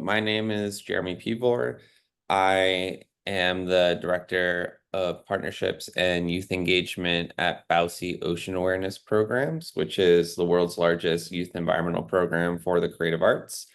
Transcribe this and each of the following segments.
my name is Jeremy Pivor. I am the Director of Partnerships and Youth Engagement at BAUSI Ocean Awareness Programs, which is the world's largest youth environmental program for the creative arts.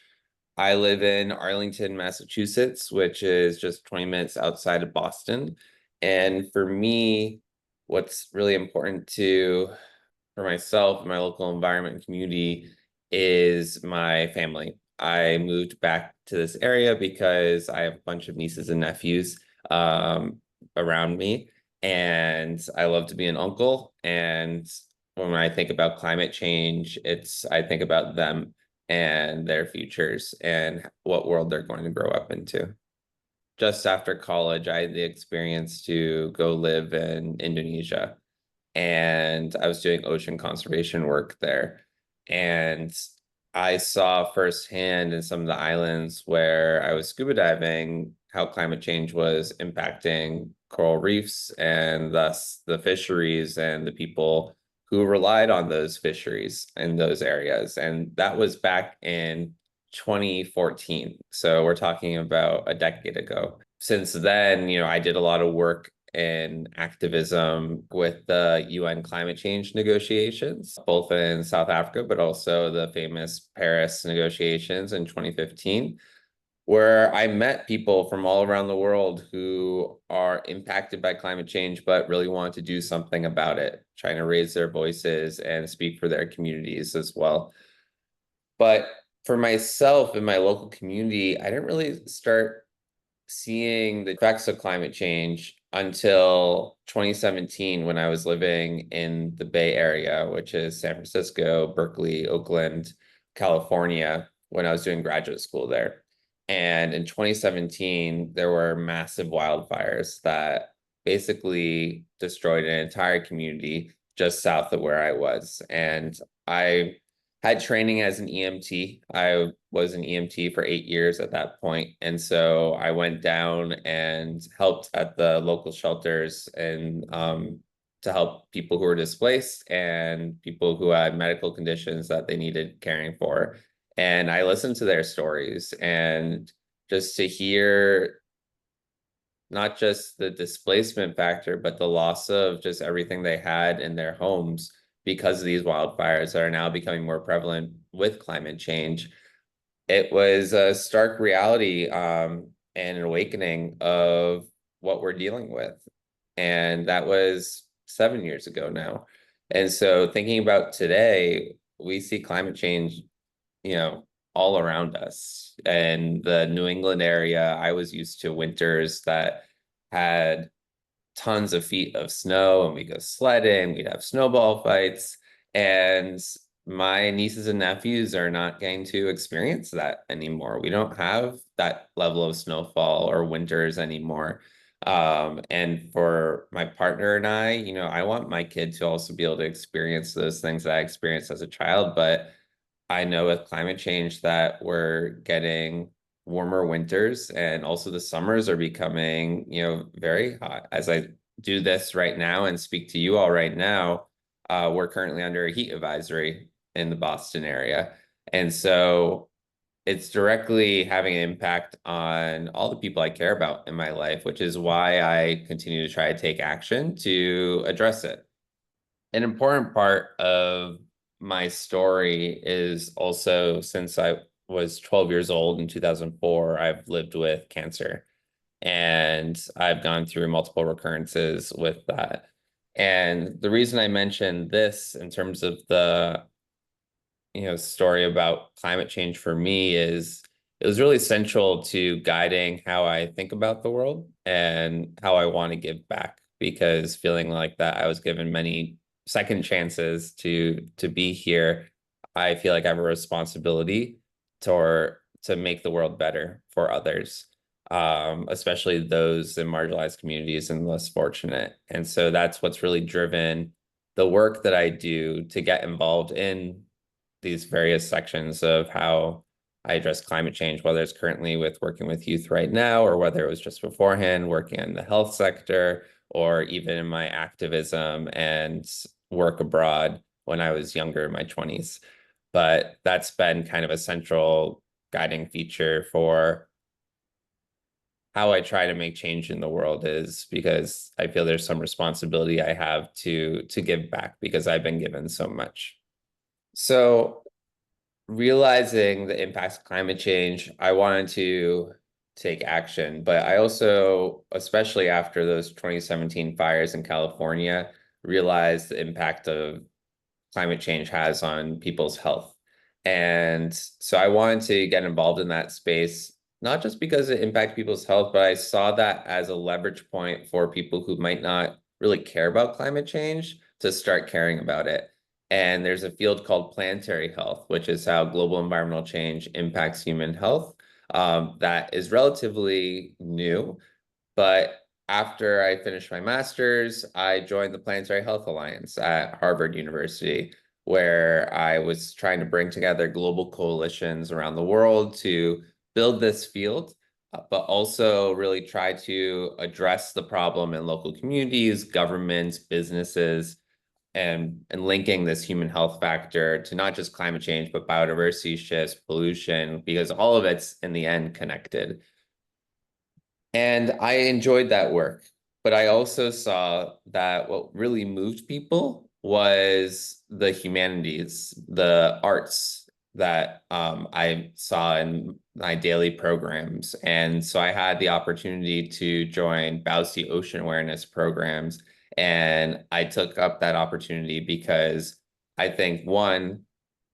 I live in Arlington, Massachusetts, which is just 20 minutes outside of Boston. And for me, what's really important for myself, my local environment and community is my family. I moved back to this area because I have a bunch of nieces and nephews um, around me, and I love to be an uncle. And when I think about climate change, I think about them and their futures and what world they're going to grow up into. Just after college, I had the experience to go live in Indonesia, and I was doing ocean conservation work there. And I saw firsthand in some of the islands where I was scuba diving how climate change was impacting coral reefs and thus the fisheries and the people who relied on those fisheries in those areas. And that was back in 2014. So we're talking about a decade ago. Since then, I did a lot of work in activism with the UN climate change negotiations, both in South Africa, but also the famous Paris negotiations in 2015, where I met people from all around the world who are impacted by climate change, but really want to do something about it, trying to raise their voices and speak for their communities as well. But for myself in my local community, I didn't really start seeing the effects of climate change until 2017 when I was living in the Bay Area, which is San Francisco, Berkeley, Oakland, California, when I was doing graduate school there. And in 2017, there were massive wildfires that basically destroyed an entire community just south of where I was. And I had training as an EMT. I was an EMT for 8 years at that point. And so I went down and helped at the local shelters and to help people who were displaced and people who had medical conditions that they needed caring for. And I listened to their stories, and just to hear not just the displacement factor, but the loss of just everything they had in their homes because of these wildfires that are now becoming more prevalent with climate change. It was a stark reality and an awakening of what we're dealing with. And that was 7 years ago now. And so thinking about today, we see climate change, all around us. And the New England area, I was used to winters that had tons of feet of snow, and we'd go sledding, we'd have snowball fights. And my nieces and nephews are not going to experience that anymore. We don't have that level of snowfall or winters anymore. And for my partner and I want my kid to also be able to experience those things that I experienced as a child. But I know with climate change that we're getting warmer winters, and also the summers are becoming, very hot. As I do this right now and speak to you all right now, we're currently under a heat advisory in the Boston area. And so it's directly having an impact on all the people I care about in my life, which is why I continue to try to take action to address it. An important part of my story is also, since I was 12 years old in 2004, I've lived with cancer, and I've gone through multiple recurrences with that. And the reason I mentioned this in terms of the story about climate change for me is it was really central to guiding how I think about the world and how I want to give back, because feeling like that I was given many second chances to be here, I feel like I have a responsibility to make the world better for others, especially those in marginalized communities and less fortunate. And so that's what's really driven the work that I do to get involved in these various sections of how I address climate change, whether it's currently with working with youth right now, or whether it was just beforehand working in the health sector, or even in my activism and work abroad when I was younger in my 20s. But that's been kind of a central guiding feature for how I try to make change in the world, is because I feel there's some responsibility I have to give back because I've been given so much. So realizing the impacts of climate change, I wanted to take action, but I also, especially after those 2017 fires in California, realized the impact of climate change has on people's health. And so I wanted to get involved in that space, not just because it impacts people's health, but I saw that as a leverage point for people who might not really care about climate change to start caring about it. And there's a field called planetary health, which is how global environmental change impacts human health. That is relatively new, but after I finished my master's, I joined the Planetary Health Alliance at Harvard University, where I was trying to bring together global coalitions around the world to build this field, but also really try to address the problem in local communities, governments, businesses, and linking this human health factor to not just climate change, but biodiversity shifts, pollution, because all of it's in the end connected. And I enjoyed that work, but I also saw that what really moved people was the humanities, the arts that I saw in my daily programs. And so I had the opportunity to join Bausi Ocean Awareness programs. And I took up that opportunity because I think, one,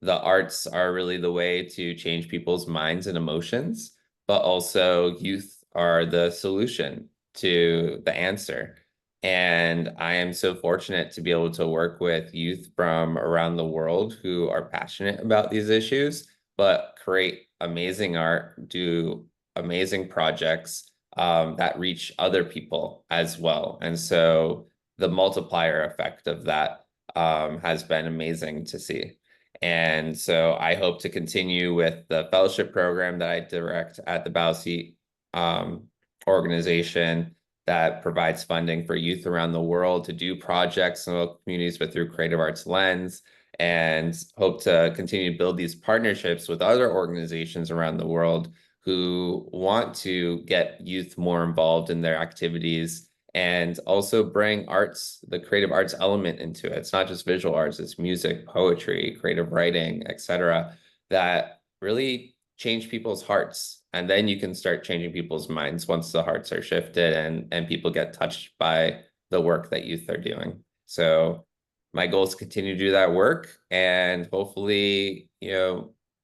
the arts are really the way to change people's minds and emotions, but also youth are the solution to the answer. And I am so fortunate to be able to work with youth from around the world who are passionate about these issues, but create amazing art, do amazing projects that reach other people as well. And so the multiplier effect of that has been amazing to see. And so I hope to continue with the fellowship program that I direct at the Bausi um, organization that provides funding for youth around the world to do projects in local communities, but through creative arts lens, and hope to continue to build these partnerships with other organizations around the world who want to get youth more involved in their activities and also bring arts, the creative arts element into it. It's not just visual arts, it's music, poetry, creative writing, etc., that really change people's hearts. And then you can start changing people's minds once the hearts are shifted and people get touched by the work that youth are doing. So my goal is to continue to do that work, and hopefully,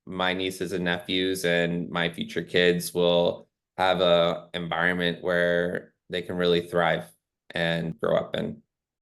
my nieces and nephews and my future kids will have a environment where they can really thrive and grow up in.